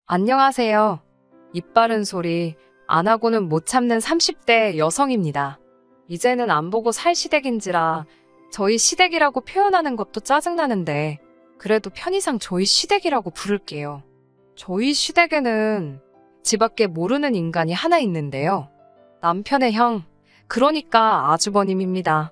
안녕하세요. 입 바른 소리 안 하고는 못 참는 30대 여성입니다. 이제는 안 보고 살 시댁인지라 저희 시댁이라고 표현하는 것도 짜증나는데 그래도 편의상 저희 시댁이라고 부를게요. 저희 시댁에는 지밖에 모르는 인간이 하나 있는데요. 남편의 형, 그러니까 아주버님입니다.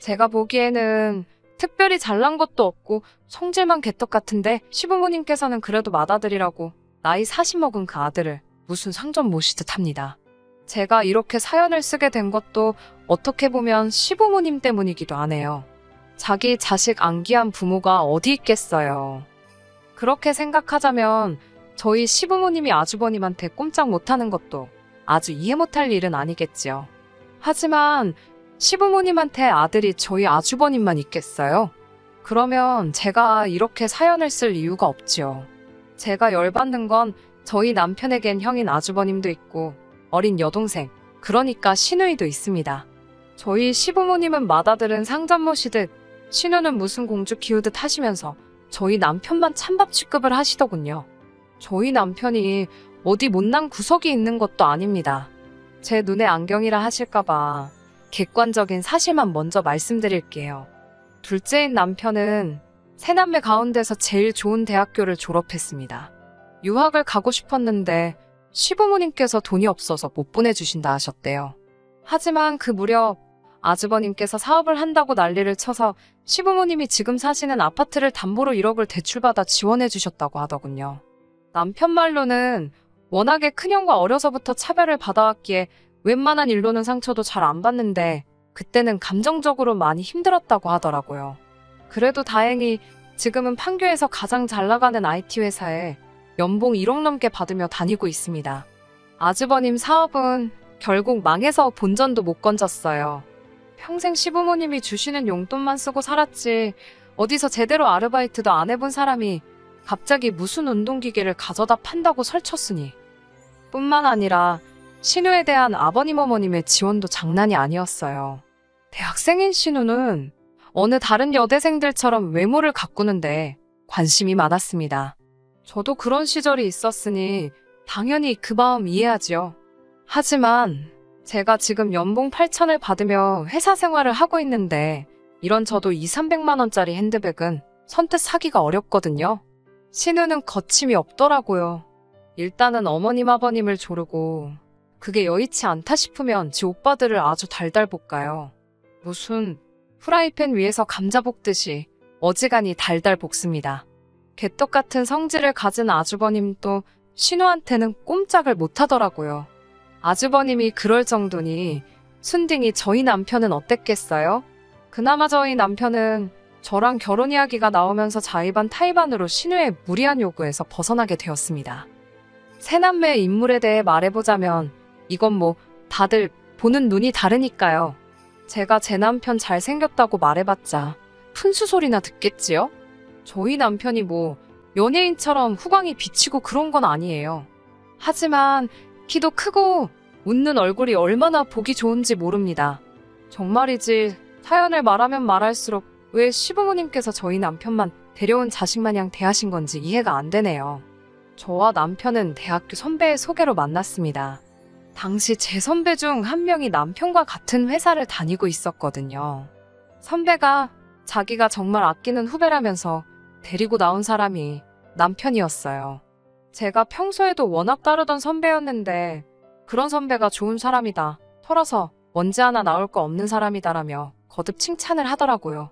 제가 보기에는 특별히 잘난 것도 없고 성질만 개떡 같은데 시부모님께서는 그래도 맏아들이라고 나이 40 먹은 그 아들을 무슨 상전 모시듯 합니다. 제가 이렇게 사연을 쓰게 된 것도 어떻게 보면 시부모님 때문이기도 하네요. 자기 자식 안기한 부모가 어디 있겠어요. 그렇게 생각하자면 저희 시부모님이 아주버님한테 꼼짝 못하는 것도 아주 이해 못할 일은 아니겠지요. 하지만 시부모님한테 아들이 저희 아주버님만 있겠어요? 그러면 제가 이렇게 사연을 쓸 이유가 없지요. 제가 열받는 건 저희 남편에겐 형인 아주버님도 있고 어린 여동생, 그러니까 시누이도 있습니다. 저희 시부모님은 맏아들은 상전 모시듯 시누는 무슨 공주 키우듯 하시면서 저희 남편만 찬밥 취급을 하시더군요. 저희 남편이 어디 못난 구석이 있는 것도 아닙니다. 제 눈에 안경이라 하실까봐 객관적인 사실만 먼저 말씀드릴게요. 둘째인 남편은 세남매 가운데서 제일 좋은 대학교를 졸업했습니다. 유학을 가고 싶었는데 시부모님께서 돈이 없어서 못 보내주신다 하셨대요. 하지만 그 무렵 아주버님께서 사업을 한다고 난리를 쳐서 시부모님이 지금 사시는 아파트를 담보로 1억을 대출받아 지원해 주셨다고 하더군요. 남편 말로는 워낙에 큰형과 어려서부터 차별을 받아왔기에 웬만한 일로는 상처도 잘 안 받는데 그때는 감정적으로 많이 힘들었다고 하더라고요. 그래도 다행히 지금은 판교에서 가장 잘 나가는 IT 회사에 연봉 1억 넘게 받으며 다니고 있습니다. 아주버님 사업은 결국 망해서 본전도 못 건졌어요. 평생 시부모님이 주시는 용돈만 쓰고 살았지 어디서 제대로 아르바이트도 안 해본 사람이 갑자기 무슨 운동기계를 가져다 판다고 설쳤으니. 뿐만 아니라 신우에 대한 아버님 어머님의 지원도 장난이 아니었어요. 대학생인 신우는 어느 다른 여대생들처럼 외모를 가꾸는데 관심이 많았습니다. 저도 그런 시절이 있었으니 당연히 그 마음 이해하지요. 하지만 제가 지금 연봉 8천을 받으며 회사 생활을 하고 있는데 이런 저도 200~300만 원짜리 핸드백은 선뜻 사기가 어렵거든요. 신우는 거침이 없더라고요. 일단은 어머님 아버님을 조르고 그게 여의치 않다 싶으면 지 오빠들을 아주 달달 볶아요. 무슨 프라이팬 위에서 감자 볶듯이 어지간히 달달 볶습니다. 개떡 같은 성질을 가진 아주버님도 신우한테는 꼼짝을 못하더라고요. 아주버님이 그럴 정도니 순딩이 저희 남편은 어땠겠어요? 그나마 저희 남편은 저랑 결혼 이야기가 나오면서 자의반 타의반으로 신우의 무리한 요구에서 벗어나게 되었습니다. 새남매의 인물에 대해 말해보자면 이건 뭐 다들 보는 눈이 다르니까요. 제가 제 남편 잘생겼다고 말해봤자 푼수 소리나 듣겠지요? 저희 남편이 뭐 연예인처럼 후광이 비치고 그런 건 아니에요. 하지만 키도 크고 웃는 얼굴이 얼마나 보기 좋은지 모릅니다. 정말이지 사연을 말하면 말할수록 왜 시부모님께서 저희 남편만 데려온 자식 마냥 대하신 건지 이해가 안 되네요. 저와 남편은 대학교 선배의 소개로 만났습니다. 당시 제 선배 중 한 명이 남편과 같은 회사를 다니고 있었거든요. 선배가 자기가 정말 아끼는 후배라면서 데리고 나온 사람이 남편이었어요. 제가 평소에도 워낙 따르던 선배였는데 그런 선배가 좋은 사람이다, 털어서 먼지 하나 나올 거 없는 사람이다라며 거듭 칭찬을 하더라고요.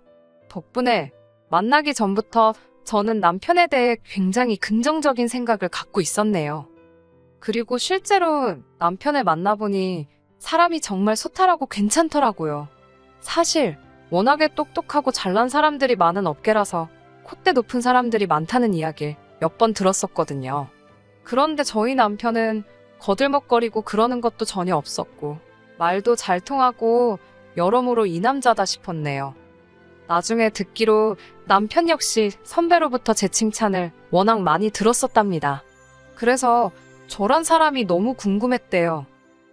덕분에 만나기 전부터 저는 남편에 대해 굉장히 긍정적인 생각을 갖고 있었네요. 그리고 실제로 남편을 만나보니 사람이 정말 소탈하고 괜찮더라고요. 사실 워낙에 똑똑하고 잘난 사람들이 많은 업계라서 콧대 높은 사람들이 많다는 이야기를 몇 번 들었었거든요. 그런데 저희 남편은 거들먹거리고 그러는 것도 전혀 없었고 말도 잘 통하고 여러모로 이 남자다 싶었네요. 나중에 듣기로 남편 역시 선배로부터 제 칭찬을 워낙 많이 들었었답니다. 그래서 저런 사람이 너무 궁금했대요.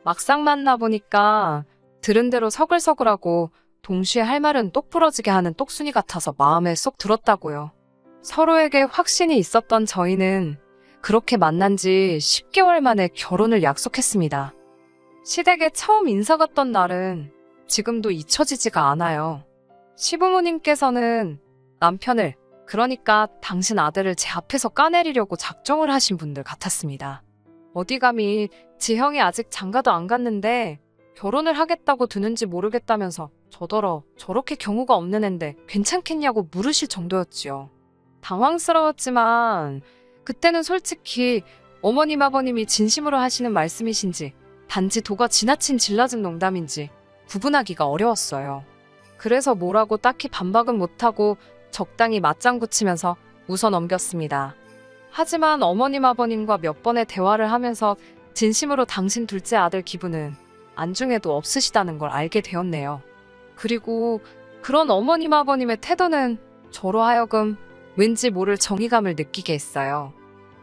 막상 만나보니까 들은 대로 서글서글하고 동시에 할 말은 똑 부러지게 하는 똑순이 같아서 마음에 쏙 들었다고요. 서로에게 확신이 있었던 저희는 그렇게 만난 지 10개월 만에 결혼을 약속했습니다. 시댁에 처음 인사 갔던 날은 지금도 잊혀지지가 않아요. 시부모님께서는 남편을, 그러니까 당신 아들을 제 앞에서 까내리려고 작정을 하신 분들 같았습니다. 어디 감히 지 형이 아직 장가도 안 갔는데 결혼을 하겠다고 드는지 모르겠다면서 저더러 저렇게 경우가 없는 앤데 괜찮겠냐고 물으실 정도였지요. 당황스러웠지만 그때는 솔직히 어머님 아버님이 진심으로 하시는 말씀이신지 단지 도가 지나친 질라진 농담인지 구분하기가 어려웠어요. 그래서 뭐라고 딱히 반박은 못하고 적당히 맞장구 치면서 웃어 넘겼습니다. 하지만 어머님 아버님과 몇 번의 대화를 하면서 진심으로 당신 둘째 아들 기분은 안중에도 없으시다는 걸 알게 되었네요. 그리고 그런 어머님 아버님의 태도는 저로 하여금 왠지 모를 정의감을 느끼게 했어요.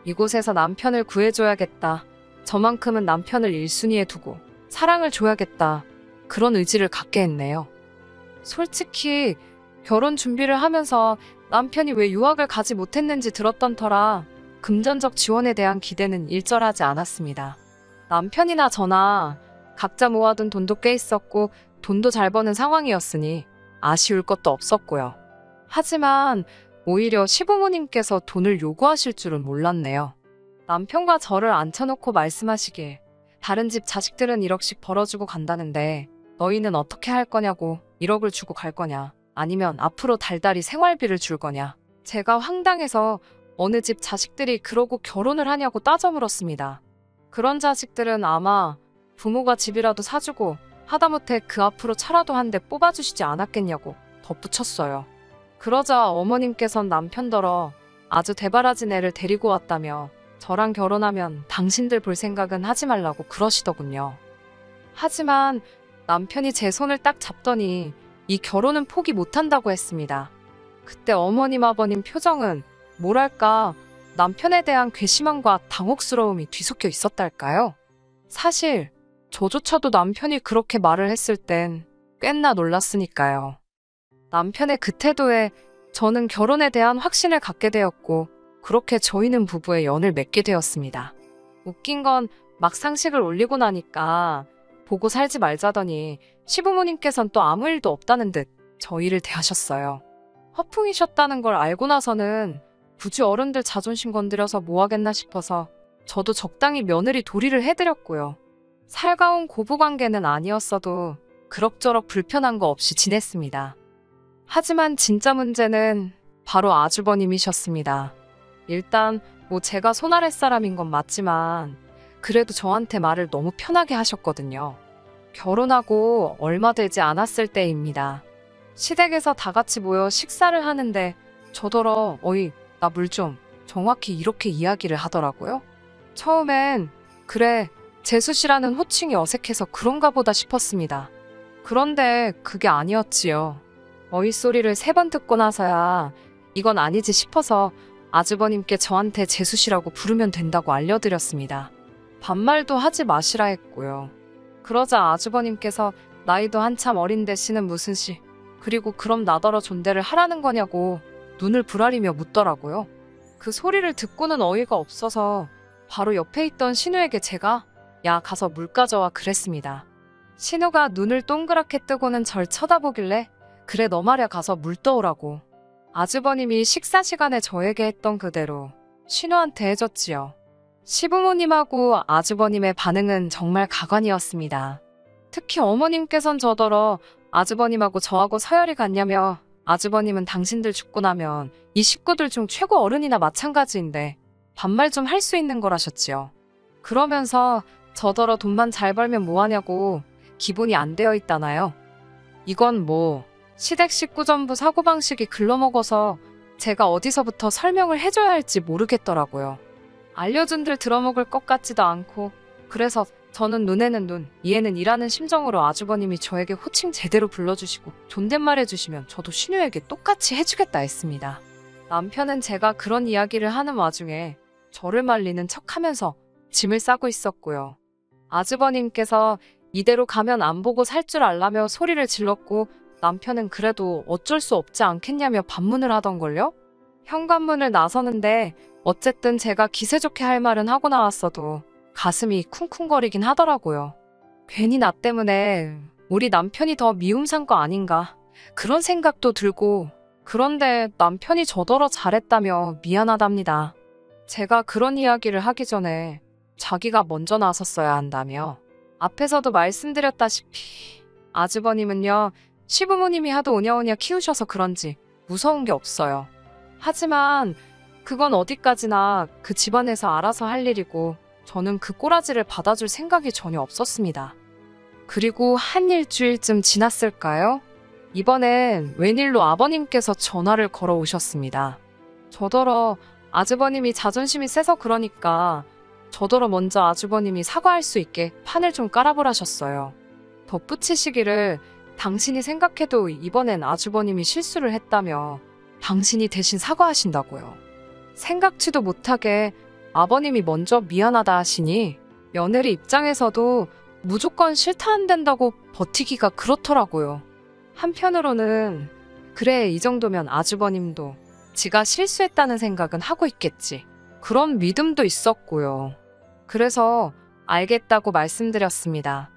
이곳에서 남편을 구해줘야겠다. 저만큼은 남편을 1순위에 두고 사랑을 줘야겠다. 그런 의지를 갖게 했네요. 솔직히 결혼 준비를 하면서 남편이 왜 유학을 가지 못했는지 들었던 터라 금전적 지원에 대한 기대는 일절하지 않았습니다. 남편이나 저나 각자 모아둔 돈도 꽤 있었고 돈도 잘 버는 상황이었으니 아쉬울 것도 없었고요. 하지만 오히려 시부모님께서 돈을 요구하실 줄은 몰랐네요. 남편과 저를 앉혀놓고 말씀하시길 다른 집 자식들은 1억씩 벌어주고 간다는데 너희는 어떻게 할 거냐고 1억을 주고 갈 거냐 아니면 앞으로 달달이 생활비를 줄 거냐. 제가 황당해서 어느 집 자식들이 그러고 결혼을 하냐고 따져 물었습니다. 그런 자식들은 아마 부모가 집이라도 사주고 하다못해 그 앞으로 차라도 한 대 뽑아주시지 않았겠냐고 덧붙였어요. 그러자 어머님께선 남편더러 아주 대바라진 애를 데리고 왔다며 저랑 결혼하면 당신들 볼 생각은 하지 말라고 그러시더군요. 하지만 남편이 제 손을 딱 잡더니 이 결혼은 포기 못한다고 했습니다. 그때 어머님 아버님 표정은 뭐랄까 남편에 대한 괘씸함과 당혹스러움이 뒤섞여 있었달까요? 사실 저조차도 남편이 그렇게 말을 했을 땐 꽤나 놀랐으니까요. 남편의 그 태도에 저는 결혼에 대한 확신을 갖게 되었고 그렇게 저희는 부부의 연을 맺게 되었습니다. 웃긴 건 막상식을 올리고 나니까 보고 살지 말자더니 시부모님께선 또 아무 일도 없다는 듯 저희를 대하셨어요. 허풍이셨다는 걸 알고 나서는 굳이 어른들 자존심 건드려서 뭐하겠나 싶어서 저도 적당히 며느리 도리를 해드렸고요. 살가운 고부관계는 아니었어도 그럭저럭 불편한 거 없이 지냈습니다. 하지만 진짜 문제는 바로 아주버님이셨습니다. 일단 뭐 제가 손아랫사람인 건 맞지만 그래도 저한테 말을 너무 편하게 하셨거든요. 결혼하고 얼마 되지 않았을 때입니다. 시댁에서 다 같이 모여 식사를 하는데 저더러 어이 나 물 좀 정확히 이렇게 이야기를 하더라고요. 처음엔 그래 재수씨라는 호칭이 어색해서 그런가 보다 싶었습니다. 그런데 그게 아니었지요. 어이 소리를 3번 듣고 나서야 이건 아니지 싶어서 아주버님께 저한테 재수씨라고 부르면 된다고 알려드렸습니다. 반말도 하지 마시라 했고요. 그러자 아주버님께서 나이도 한참 어린데 씨는 무슨 씨 그리고 그럼 나더러 존대를 하라는 거냐고 눈을 부라리며 묻더라고요. 그 소리를 듣고는 어이가 없어서 바로 옆에 있던 신우에게 제가 야 가서 물 가져와 그랬습니다. 신우가 눈을 동그랗게 뜨고는 절 쳐다보길래 그래 너 말야 가서 물 떠오라고. 아주버님이 식사 시간에 저에게 했던 그대로 신우한테 해줬지요. 시부모님하고 아주버님의 반응은 정말 가관이었습니다. 특히 어머님께선 저더러 아주버님하고 저하고 서열이 같냐며 아주버님은 당신들 죽고 나면 이 식구들 중 최고 어른이나 마찬가지인데 반말 좀 할 수 있는 거라셨지요. 그러면서 저더러 돈만 잘 벌면 뭐하냐고 기본이 안 되어 있다나요. 이건 뭐 시댁 식구 전부 사고방식이 글러먹어서 제가 어디서부터 설명을 해줘야 할지 모르겠더라고요. 알려준들 들어먹을 것 같지도 않고 그래서 저는 눈에는 눈, 이에는 이라는 심정으로 아주버님이 저에게 호칭 제대로 불러주시고 존댓말 해주시면 저도 신우에게 똑같이 해주겠다 했습니다. 남편은 제가 그런 이야기를 하는 와중에 저를 말리는 척하면서 짐을 싸고 있었고요. 아주버님께서 이대로 가면 안 보고 살 줄 알라며 소리를 질렀고 남편은 그래도 어쩔 수 없지 않겠냐며 반문을 하던걸요. 현관문을 나서는데 어쨌든 제가 기세 좋게 할 말은 하고 나왔어도 가슴이 쿵쿵거리긴 하더라고요. 괜히 나 때문에 우리 남편이 더 미움 산 거 아닌가 그런 생각도 들고 그런데 남편이 저더러 잘했다며 미안하답니다. 제가 그런 이야기를 하기 전에 자기가 먼저 나섰어야 한다며 앞에서도 말씀드렸다시피 아주버님은요 시부모님이 하도 오냐오냐 키우셔서 그런지 무서운 게 없어요. 하지만 그건 어디까지나 그 집안에서 알아서 할 일이고 저는 그 꼬라지를 받아줄 생각이 전혀 없었습니다. 그리고 한 일주일쯤 지났을까요? 이번엔 웬일로 아버님께서 전화를 걸어 오셨습니다. 저더러 아주버님이 자존심이 세서 그러니까 저더러 먼저 아주버님이 사과할 수 있게 판을 좀 깔아보라셨어요. 덧붙이시기를 당신이 생각해도 이번엔 아주버님이 실수를 했다며 당신이 대신 사과하신다고요. 생각지도 못하게 아버님이 먼저 미안하다 하시니 며느리 입장에서도 무조건 싫다 안 된다고 버티기가 그렇더라고요. 한편으로는 그래 이 정도면 아주버님도 지가 실수했다는 생각은 하고 있겠지. 그런 믿음도 있었고요. 그래서 알겠다고 말씀드렸습니다.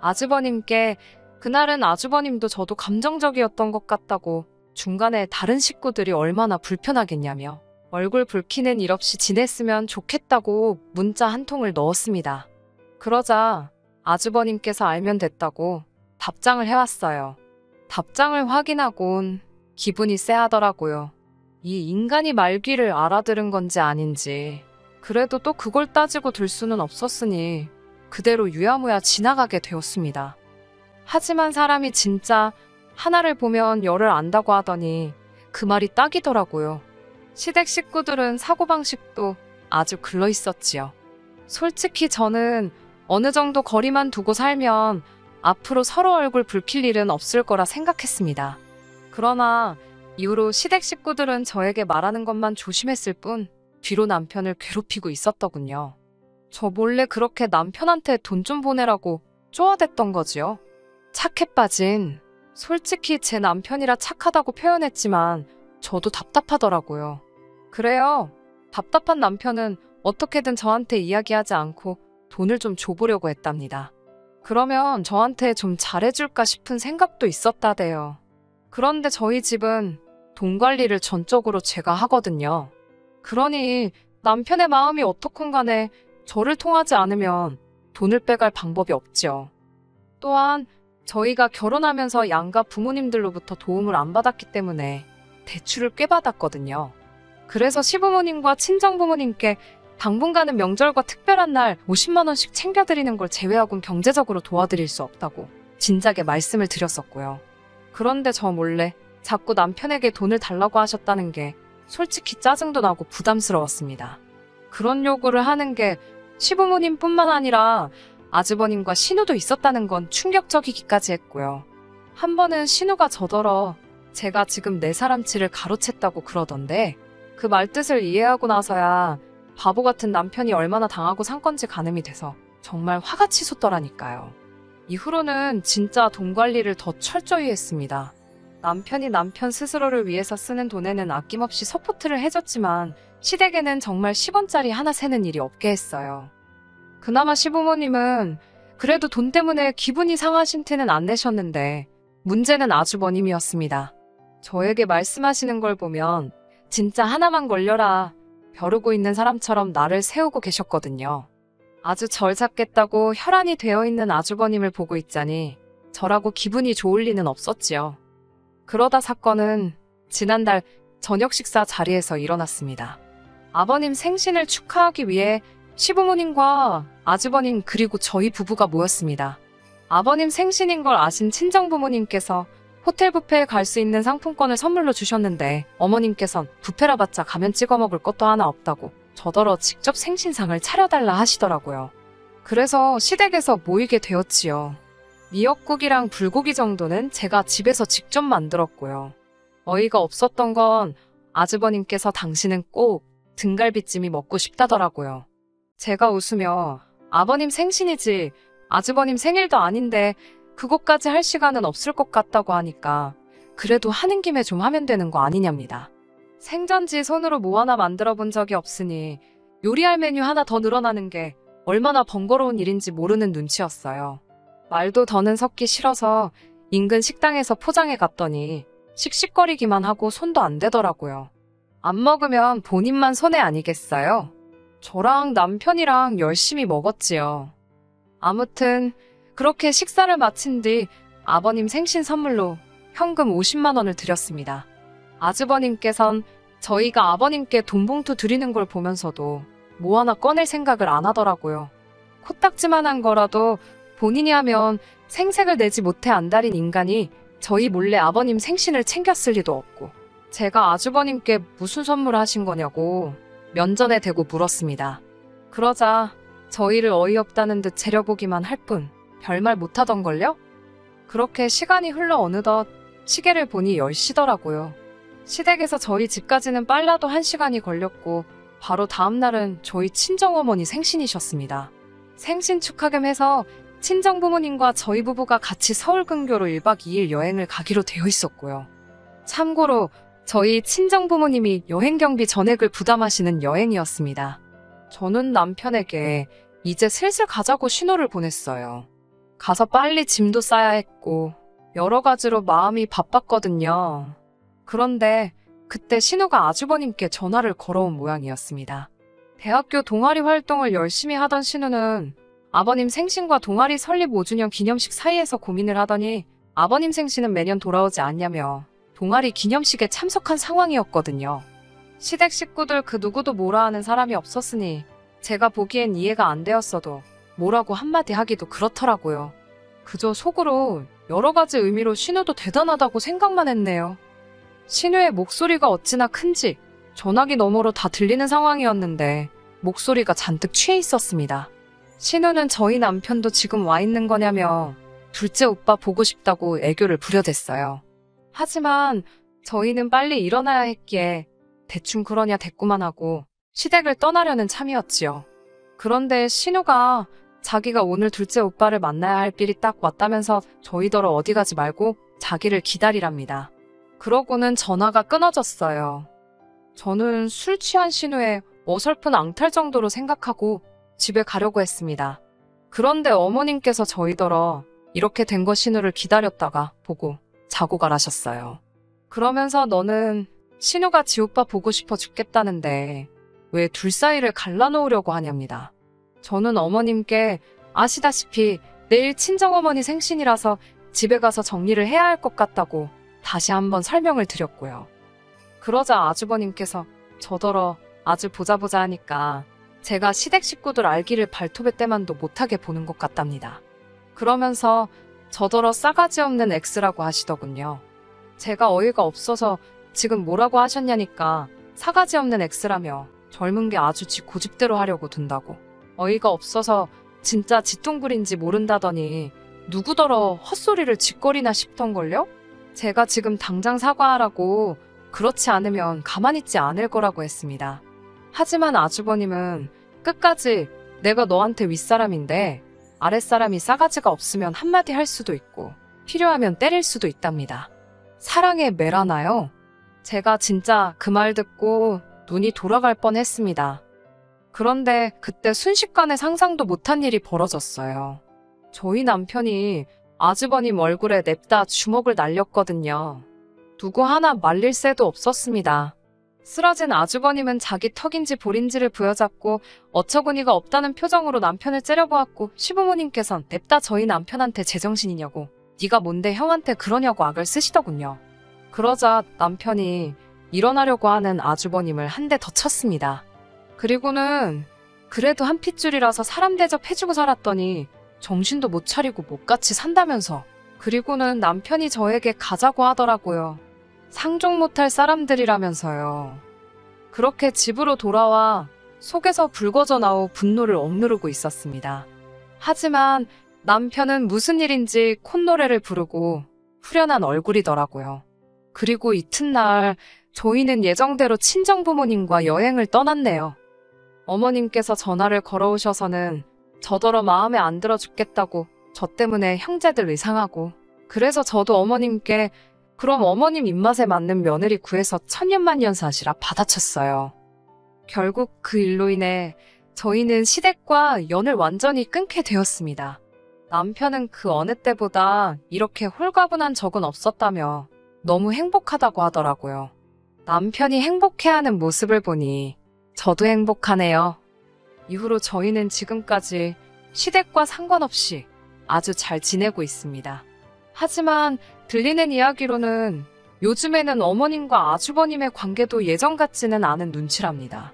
아주버님께 그날은 아주버님도 저도 감정적이었던 것 같다고 중간에 다른 식구들이 얼마나 불편하겠냐며 얼굴 붉히는 일 없이 지냈으면 좋겠다고 문자 한 통을 넣었습니다. 그러자 아주버님께서 알면 됐다고 답장을 해왔어요. 답장을 확인하곤 기분이 쎄하더라고요. 이 인간이 말귀를 알아들은 건지 아닌지 그래도 또 그걸 따지고 들 수는 없었으니 그대로 유야무야 지나가게 되었습니다. 하지만 사람이 진짜 하나를 보면 열을 안다고 하더니 그 말이 딱이더라고요. 시댁 식구들은 사고방식도 아주 글러 있었지요. 솔직히 저는 어느 정도 거리만 두고 살면 앞으로 서로 얼굴 붉힐 일은 없을 거라 생각했습니다. 그러나 이후로 시댁 식구들은 저에게 말하는 것만 조심했을 뿐 뒤로 남편을 괴롭히고 있었더군요. 저 몰래 그렇게 남편한테 돈 좀 보내라고 쪼아댔던 거지요. 착해 빠진. 솔직히 제 남편이라 착하다고 표현했지만 저도 답답하더라고요. 그래요. 답답한 남편은 어떻게든 저한테 이야기하지 않고 돈을 좀 줘보려고 했답니다. 그러면 저한테 좀 잘해줄까 싶은 생각도 있었다대요. 그런데 저희 집은 돈 관리를 전적으로 제가 하거든요. 그러니 남편의 마음이 어떻건 간에 저를 통하지 않으면 돈을 빼갈 방법이 없죠. 또한 저희가 결혼하면서 양가 부모님들로부터 도움을 안 받았기 때문에 대출을 꽤 받았거든요. 그래서 시부모님과 친정부모님께 당분간은 명절과 특별한 날 50만 원씩 챙겨드리는 걸 제외하고는 경제적으로 도와드릴 수 없다고 진작에 말씀을 드렸었고요. 그런데 저 몰래 자꾸 남편에게 돈을 달라고 하셨다는 게 솔직히 짜증도 나고 부담스러웠습니다. 그런 요구를 하는 게 시부모님뿐만 아니라 아주버님과 신우도 있었다는 건 충격적이기까지 했고요. 한 번은 신우가 저더러 제가 지금 내 사람치를 가로챘다고 그러던데 그 말뜻을 이해하고 나서야 바보 같은 남편이 얼마나 당하고 산 건지 가늠이 돼서 정말 화가 치솟더라니까요. 이후로는 진짜 돈 관리를 더 철저히 했습니다. 남편이 남편 스스로를 위해서 쓰는 돈에는 아낌없이 서포트를 해줬지만 시댁에는 정말 10원짜리 하나 세는 일이 없게 했어요. 그나마 시부모님은 그래도 돈 때문에 기분이 상하신 티는 안 내셨는데 문제는 아주버님이었습니다. 저에게 말씀하시는 걸 보면 진짜 하나만 걸려라 벼르고 있는 사람처럼 나를 세우고 계셨거든요. 아주 절 잡겠다고 혈안이 되어 있는 아주버님을 보고 있자니 저라고 기분이 좋을 리는 없었지요. 그러다 사건은 지난달 저녁 식사 자리에서 일어났습니다. 아버님 생신을 축하하기 위해 시부모님과 아주버님 그리고 저희 부부가 모였습니다. 아버님 생신인 걸 아신 친정부모님께서 호텔 뷔페에 갈 수 있는 상품권을 선물로 주셨는데 어머님께선 뷔페라 봤자 가면 찍어 먹을 것도 하나 없다고 저더러 직접 생신상을 차려달라 하시더라고요. 그래서 시댁에서 모이게 되었지요. 미역국이랑 불고기 정도는 제가 집에서 직접 만들었고요. 어이가 없었던 건 아주버님께서 당신은 꼭 등갈비찜이 먹고 싶다더라고요. 제가 웃으며 아버님 생신이지 아주버님 생일도 아닌데 그것까지 할 시간은 없을 것 같다고 하니까 그래도 하는 김에 좀 하면 되는 거 아니냐입니다. 생전지 손으로 뭐 하나 만들어 본 적이 없으니 요리할 메뉴 하나 더 늘어나는 게 얼마나 번거로운 일인지 모르는 눈치였어요. 말도 더는 섞기 싫어서 인근 식당에서 포장해 갔더니 씩씩거리기만 하고 손도 안 대더라고요. 안 먹으면 본인만 손해 아니겠어요? 저랑 남편이랑 열심히 먹었지요. 아무튼 그렇게 식사를 마친 뒤 아버님 생신 선물로 현금 50만 원을 드렸습니다. 아주버님께선 저희가 아버님께 돈 봉투 드리는 걸 보면서도 뭐 하나 꺼낼 생각을 안 하더라고요. 코딱지만한 거라도 본인이 하면 생색을 내지 못해 안달인 인간이 저희 몰래 아버님 생신을 챙겼을 리도 없고, 제가 아주버님께 무슨 선물 하신 거냐고 면전에 대고 물었습니다. 그러자 저희를 어이없다는 듯 재려보기만 할 뿐 별말 못하던걸요? 그렇게 시간이 흘러 어느덧 시계를 보니 10시더라고요. 시댁에서 저희 집까지는 빨라도 1시간이 걸렸고 바로 다음 날은 저희 친정어머니 생신이셨습니다. 생신 축하 겸 해서 친정부모님과 저희 부부가 같이 서울 근교로 1박 2일 여행을 가기로 되어 있었고요. 참고로 저희 친정부모님이 여행 경비 전액을 부담하시는 여행이었습니다. 저는 남편에게 이제 슬슬 가자고 신호를 보냈어요. 가서 빨리 짐도 싸야 했고 여러 가지로 마음이 바빴거든요. 그런데 그때 신우가 아주버님께 전화를 걸어온 모양이었습니다. 대학교 동아리 활동을 열심히 하던 신우는 아버님 생신과 동아리 설립 5주년 기념식 사이에서 고민을 하더니 아버님 생신은 매년 돌아오지 않냐며 동아리 기념식에 참석한 상황이었거든요. 시댁 식구들 그 누구도 뭐라 하는 사람이 없었으니 제가 보기엔 이해가 안 되었어도 뭐라고 한마디 하기도 그렇더라고요. 그저 속으로 여러 가지 의미로 신우도 대단하다고 생각만 했네요. 신우의 목소리가 어찌나 큰지 전화기 너머로 다 들리는 상황이었는데 목소리가 잔뜩 취해 있었습니다. 신우는 저희 남편도 지금 와 있는 거냐며 둘째 오빠 보고 싶다고 애교를 부려댔어요. 하지만 저희는 빨리 일어나야 했기에 대충 그러냐 대꾸만 하고 시댁을 떠나려는 참이었지요. 그런데 신우가 자기가 오늘 둘째 오빠를 만나야 할 필이 딱 왔다면서 저희더러 어디 가지 말고 자기를 기다리랍니다. 그러고는 전화가 끊어졌어요. 저는 술 취한 신우의 어설픈 앙탈 정도로 생각하고 집에 가려고 했습니다. 그런데 어머님께서 저희더러 이렇게 된 거 신우를 기다렸다가 보고 자고 가라셨어요. 그러면서 너는 신우가 지 오빠 보고 싶어 죽겠다는데 왜 둘 사이를 갈라놓으려고 하냐입니다. 저는 어머님께 아시다시피 내일 친정어머니 생신이라서 집에 가서 정리를 해야 할 것 같다고 다시 한번 설명을 드렸고요. 그러자 아주버님께서 저더러 아주 보자 하니까 제가 시댁 식구들 알기를 발톱의 때만도 못하게 보는 것 같답니다. 그러면서 저더러 싸가지 없는 X라고 하시더군요. 제가 어이가 없어서 지금 뭐라고 하셨냐니까 싸가지 없는 X라며 젊은 게 아주 지 고집대로 하려고 든다고. 어이가 없어서 진짜 지뚱굴인지 모른다더니 누구더러 헛소리를 짓거리나 싶던걸요? 제가 지금 당장 사과하라고, 그렇지 않으면 가만히 있지 않을 거라고 했습니다. 하지만 아주버님은 끝까지 내가 너한테 윗사람인데 아랫사람이 싸가지가 없으면 한마디 할 수도 있고 필요하면 때릴 수도 있답니다. 사랑에 매라나요? 제가 진짜 그 말 듣고 눈이 돌아갈 뻔했습니다. 그런데 그때 순식간에 상상도 못한 일이 벌어졌어요. 저희 남편이 아주버님 얼굴에 냅다 주먹을 날렸거든요. 누구 하나 말릴 새도 없었습니다. 쓰러진 아주버님은 자기 턱인지 볼인지를 부여잡고 어처구니가 없다는 표정으로 남편을 째려보았고 시부모님께선 냅다 저희 남편한테 제정신이냐고, 네가 뭔데 형한테 그러냐고 악을 쓰시더군요. 그러자 남편이 일어나려고 하는 아주버님을 한 대 더 쳤습니다. 그리고는 그래도 한 핏줄이라서 사람 대접해주고 살았더니 정신도 못 차리고 못같이 산다면서, 그리고는 남편이 저에게 가자고 하더라고요. 상종 못할 사람들이라면서요. 그렇게 집으로 돌아와 속에서 불거져 나오 분노를 억누르고 있었습니다. 하지만 남편은 무슨 일인지 콧노래를 부르고 후련한 얼굴이더라고요. 그리고 이튿날 저희는 예정대로 친정부모님과 여행을 떠났네요. 어머님께서 전화를 걸어오셔서는 저더러 마음에 안 들어 죽겠다고 저 때문에 형제들 의상하고, 그래서 저도 어머님께 그럼 어머님 입맛에 맞는 며느리 구해서 천년만년 사시라 받아쳤어요. 결국 그 일로 인해 저희는 시댁과 연을 완전히 끊게 되었습니다. 남편은 그 어느 때보다 이렇게 홀가분한 적은 없었다며 너무 행복하다고 하더라고요. 남편이 행복해하는 모습을 보니 저도 행복하네요. 이후로 저희는 지금까지 시댁과 상관없이 아주 잘 지내고 있습니다. 하지만 들리는 이야기로는 요즘에는 어머님과 아주버님의 관계도 예전 같지는 않은 눈치랍니다.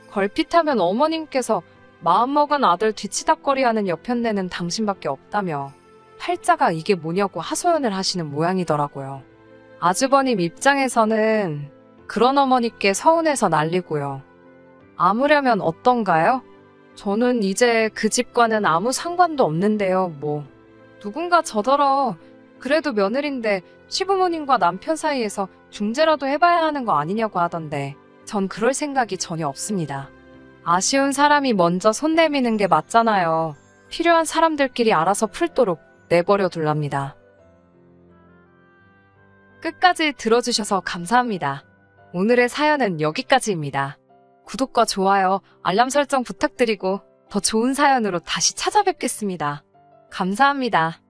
걸핏하면 어머님께서 마음먹은 아들 뒤치다꺼리하는 여편네는 당신밖에 없다며 팔자가 이게 뭐냐고 하소연을 하시는 모양이더라고요. 아주버님 입장에서는 그런 어머니께 서운해서 난리고요. 아무려면 어떤가요? 저는 이제 그 집과는 아무 상관도 없는데요, 뭐. 누군가 저더러 그래도 며느린데 시부모님과 남편 사이에서 중재라도 해봐야 하는 거 아니냐고 하던데 전 그럴 생각이 전혀 없습니다. 아쉬운 사람이 먼저 손 내미는 게 맞잖아요. 필요한 사람들끼리 알아서 풀도록 내버려 둘랍니다. 끝까지 들어주셔서 감사합니다. 오늘의 사연은 여기까지입니다. 구독과 좋아요, 알람 설정 부탁드리고 더 좋은 사연으로 다시 찾아뵙겠습니다. 감사합니다.